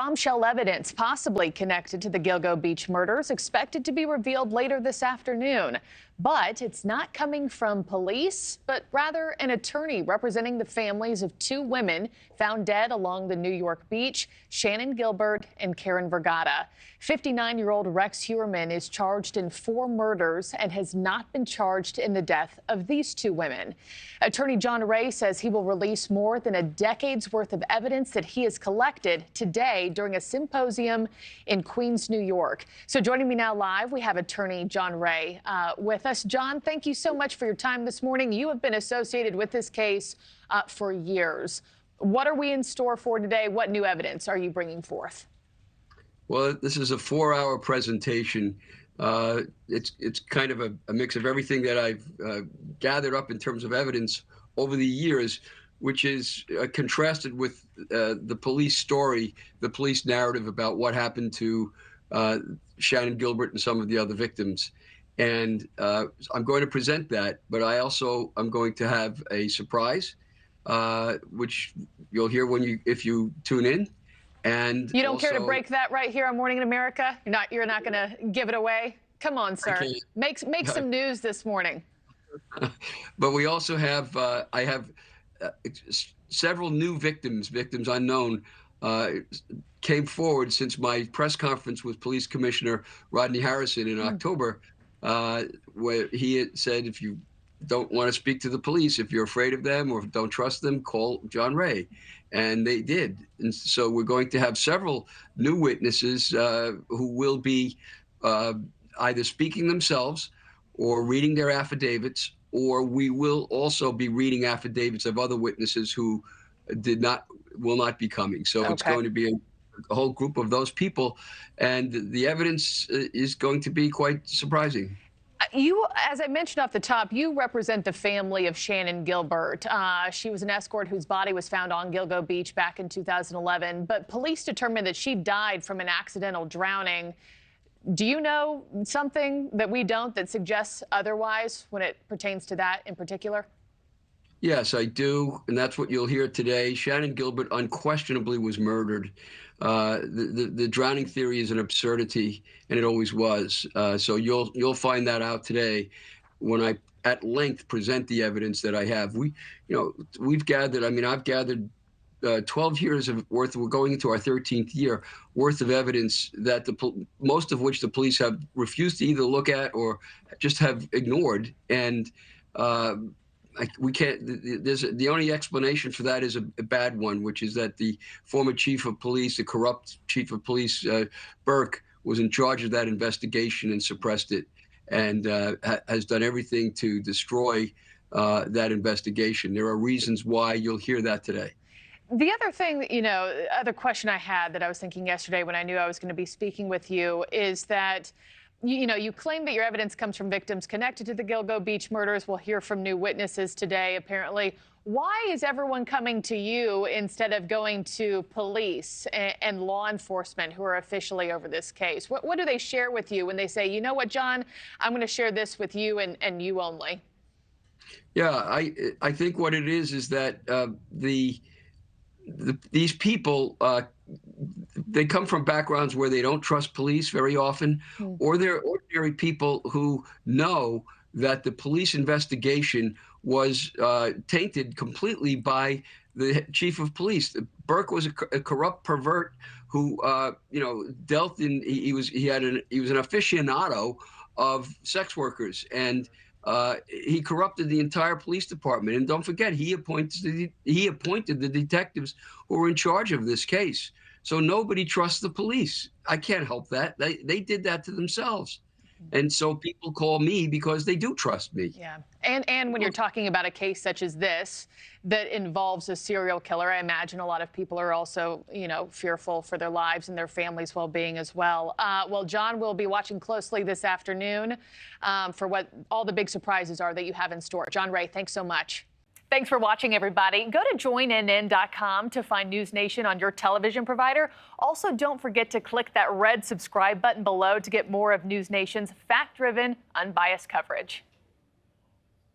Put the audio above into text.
bombshell evidence possibly connected to the Gilgo Beach murders expected to be revealed later this afternoon. But it's not coming from police, but rather an attorney representing the families of two women found dead along the New York beach, Shannon Gilbert and Karen Vergata. 59-year-old Rex Heuermann is charged in 4 murders and has not been charged in the death of these two women. Attorney John Ray says he will release more than a decade's worth of evidence that he has collected today during a symposium in Queens, New York. So joining me now live, we have attorney John Ray with us. John, thank you so much for your time this morning. You have been associated with this case for years. What are we in store for today? What new evidence are you bringing forth? Well, this is a 4-hour presentation. It's kind of a mix of everything that I've gathered up in terms of evidence over the years, which is contrasted with the police story, the police narrative about what happened to Shannon Gilbert and some of the other victims. And I'm going to present that, but I also am going to have a surprise, which you'll hear if you tune in. And you don't care to break that right here on Morning in America? You're not going to give it away? Come on, sir. Make some news this morning. But we also have I have several new victims unknown, came forward since my press conference with Police Commissioner Rodney Harrison in October, where he had said, if you don't want to speak to the police, if you're afraid of them or don't trust them, call John Ray. And they did. And so we're going to have several new witnesses who will be either speaking themselves or reading their affidavits, or we will also be reading affidavits of other witnesses who will not be coming. So It's going to be a whole group of those people, and the evidence is going to be quite surprising. You, as I mentioned off the top, you represent the family of Shannon Gilbert. She was an escort whose body was found on Gilgo Beach back in 2011, but police determined that she died from an accidental drowning. Do you know something that we don't that suggests otherwise when it pertains to that in particular? Yes, I do, and that's what you'll hear today. Shannon Gilbert unquestionably was murdered. The drowning theory is an absurdity, and it always was. So you'll find that out today when I at length present the evidence that I have. We've gathered. I mean, I've gathered 12 years worth. We're going into our 13th year worth of evidence that most of which the police have refused to either look at or just have ignored. And we can't. The only explanation for that is a bad one, which is that the former chief of police, the corrupt chief of police, Burke, was in charge of that investigation and suppressed it, and has done everything to destroy that investigation. There are reasons why you'll hear that today. The other thing, other question I had that I was thinking yesterday when I knew I was going to be speaking with you is that you claim that your evidence comes from victims connected to the Gilgo Beach murders. We'll hear from new witnesses today, apparently. Why is everyone coming to you instead of going to police and law enforcement who are officially over this case? What do they share with you when they say, you know what, John, I'm going to share this with you and you only? Yeah, I think what it is that these people, they come from backgrounds where they don't trust police very often, or they're ordinary people who know that the police investigation was tainted completely by the chief of police. Burke was a corrupt pervert who, dealt in. He was an aficionado of sex workers, and he corrupted the entire police department. And don't forget, he appointed the detectives who were in charge of this case. So nobody trusts the police. I can't help that. They did that to themselves. And so people call me because they do trust me. Yeah. And when you're talking about a case such as this that involves a serial killer, I imagine a lot of people are also, fearful for their lives and their families' well-being as well. Well, John, we'll be watching closely this afternoon for what all the big surprises are that you have in store. John Ray, thanks so much. Thanks for watching, everybody. Go to joinnn.com to find NewsNation on your television provider. Also, don't forget to click that red subscribe button below to get more of NewsNation's fact-driven, unbiased coverage.